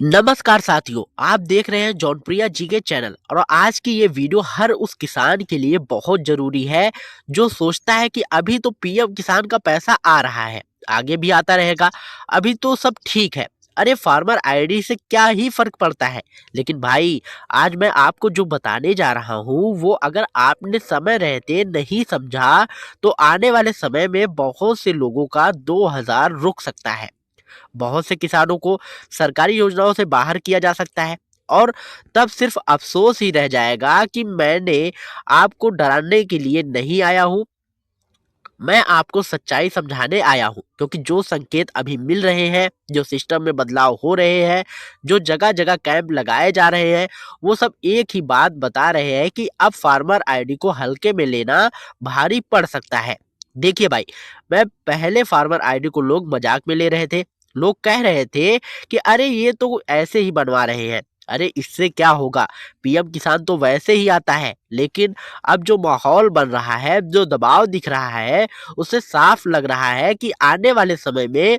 नमस्कार साथियों, आप देख रहे हैं जौनप्रिया जी के चैनल। और आज की ये वीडियो हर उस किसान के लिए बहुत जरूरी है जो सोचता है कि अभी तो पीएम किसान का पैसा आ रहा है, आगे भी आता रहेगा, अभी तो सब ठीक है। अरे फार्मर आईडी से क्या ही फर्क पड़ता है। लेकिन भाई, आज मैं आपको जो बताने जा रहा हूँ वो अगर आपने समय रहते नहीं समझा तो आने वाले समय में बहुत से लोगों का 2000 रुक सकता है। बहुत से किसानों को सरकारी योजनाओं से बाहर किया जा सकता है, और तब सिर्फ अफसोस ही रह जाएगा कि मैंने आपको डराने के लिए नहीं आया हूँ, मैं आपको सच्चाई समझाने आया हूँ। क्योंकि जो संकेत अभी मिल रहे हैं, जो सिस्टम में बदलाव हो रहे हैं, जो जगह जगह कैंप लगाए जा रहे हैं, वो सब एक ही बात बता रहे हैं कि अब फार्मर आईडी को हल्के में लेना भारी पड़ सकता है। देखिए भाई, मैं पहले फार्मर आईडी को लोग मजाक में ले रहे थे। लोग कह रहे थे कि अरे ये तो ऐसे ही बनवा रहे हैं, अरे इससे क्या होगा, पीएम किसान तो वैसे ही आता है। लेकिन अब जो माहौल बन रहा है, जो दबाव दिख रहा है, उससे साफ लग रहा है कि आने वाले समय में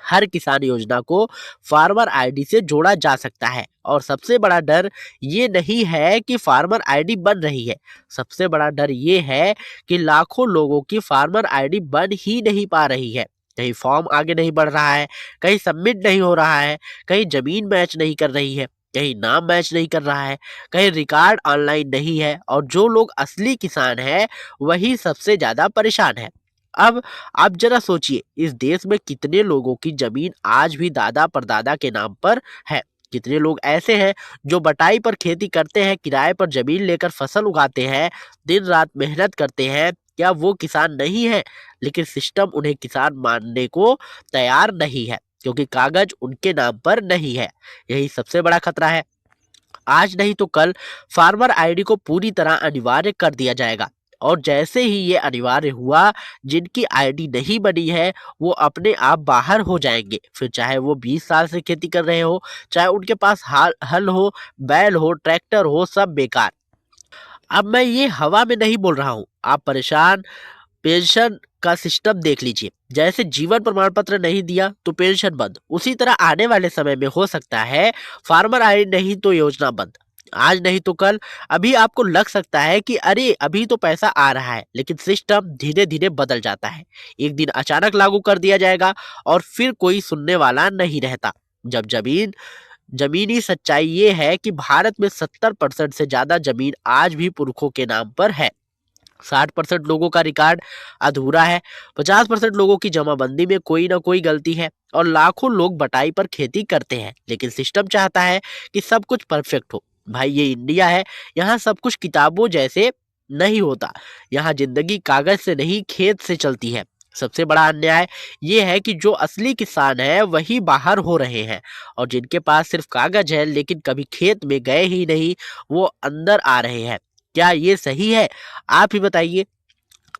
हर किसान योजना को फार्मर आईडी से जोड़ा जा सकता है। और सबसे बड़ा डर ये नहीं है कि फार्मर आईडी बन रही है, सबसे बड़ा डर ये है कि लाखों लोगों की फार्मर आईडी बन ही नहीं पा रही है। कहीं फॉर्म आगे नहीं बढ़ रहा है, कहीं सबमिट नहीं हो रहा है, कहीं जमीन मैच नहीं कर रही है, कहीं नाम मैच नहीं कर रहा है, कहीं रिकॉर्ड ऑनलाइन नहीं है। और जो लोग असली किसान हैं वही सबसे ज्यादा परेशान है। अब आप जरा सोचिए, इस देश में कितने लोगों की जमीन आज भी दादा परदादा के नाम पर है। कितने लोग ऐसे हैं जो बटाई पर खेती करते हैं, किराए पर जमीन लेकर फसल उगाते हैं, दिन रात मेहनत करते हैं। क्या वो किसान नहीं है? लेकिन सिस्टम उन्हें किसान मानने को तैयार नहीं है, क्योंकि कागज उनके नाम पर नहीं है। यही सबसे बड़ा खतरा है। आज नहीं तो कल फार्मर आईडी को पूरी तरह अनिवार्य कर दिया जाएगा। और जैसे ही ये अनिवार्य हुआ, जिनकी आईडी नहीं बनी है वो अपने आप बाहर हो जाएंगे। फिर चाहे वो 20 साल से खेती कर रहे हो, चाहे उनके पास हल हो, बैल हो, ट्रैक्टर हो, सब बेकार। अब मैं ये हवा में नहीं बोल रहा हूँ, आप परेशान पेंशन का सिस्टम देख लीजिए। जैसे जीवन प्रमाण पत्र नहीं दिया तो पेंशन बंद, उसी तरह आने वाले समय में हो सकता है फार्मर आई नहीं तो योजना बंद। आज नहीं तो कल। अभी आपको लग सकता है कि अरे अभी तो पैसा आ रहा है, लेकिन सिस्टम धीरे धीरे बदल जाता है। एक दिन अचानक लागू कर दिया जाएगा और फिर कोई सुनने वाला नहीं रहता। जब जमीनी सच्चाई ये है कि भारत में 70% से ज्यादा जमीन आज भी पुरखों के नाम पर है। 60% लोगों का रिकॉर्ड अधूरा है, 50% लोगों की जमाबंदी में कोई ना कोई गलती है, और लाखों लोग बटाई पर खेती करते हैं। लेकिन सिस्टम चाहता है कि सब कुछ परफेक्ट हो। भाई, ये इंडिया है, यहाँ सब कुछ किताबों जैसे नहीं होता। यहाँ जिंदगी कागज से नहीं, खेत से चलती है। सबसे बड़ा अन्याय ये है कि जो असली किसान है वही बाहर हो रहे हैं, और जिनके पास सिर्फ कागज है लेकिन कभी खेत में गए ही नहीं, वो अंदर आ रहे हैं। क्या ये सही है? आप ही बताइए।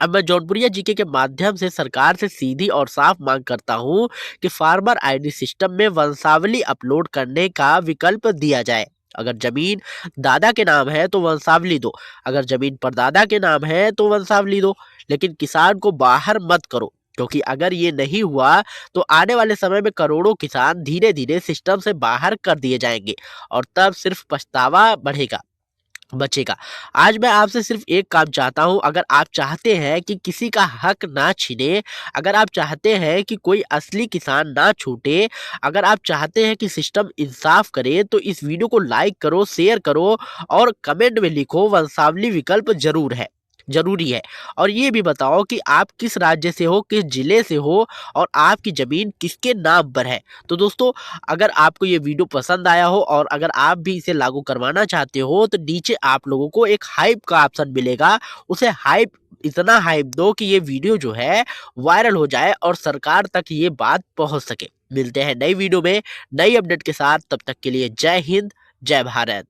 अब मैं जौनपुरिया जीके के माध्यम से सरकार से सीधी और साफ मांग करता हूं कि फार्मर आईडी सिस्टम में वंशावली अपलोड करने का विकल्प दिया जाए। अगर जमीन दादा के नाम है तो वंशावली दो, अगर जमीन परदादा के नाम है तो वंशावली दो, लेकिन किसान को बाहर मत करो। क्योंकि अगर ये नहीं हुआ तो आने वाले समय में करोड़ों किसान धीरे धीरे सिस्टम से बाहर कर दिए जाएंगे, और तब सिर्फ पछतावा बढ़ेगा, बचेगा। आज मैं आपसे सिर्फ एक काम चाहता हूं, अगर आप चाहते हैं कि किसी का हक ना छिने, अगर आप चाहते हैं कि कोई असली किसान ना छूटे, अगर आप चाहते हैं कि सिस्टम इंसाफ करे, तो इस वीडियो को लाइक करो, शेयर करो, और कमेंट में लिखो वंशावली विकल्प जरूरी है। और ये भी बताओ कि आप किस राज्य से हो, किस जिले से हो, और आपकी जमीन किसके नाम पर है। तो दोस्तों, अगर आपको ये वीडियो पसंद आया हो और अगर आप भी इसे लागू करवाना चाहते हो, तो नीचे आप लोगों को एक हाइप का ऑप्शन मिलेगा। उसे हाइप, इतना हाइप दो कि ये वीडियो जो है वायरल हो जाए और सरकार तक ये बात पहुंच सके। मिलते हैं नई वीडियो में नई अपडेट के साथ, तब तक के लिए जय हिंद, जय भारत।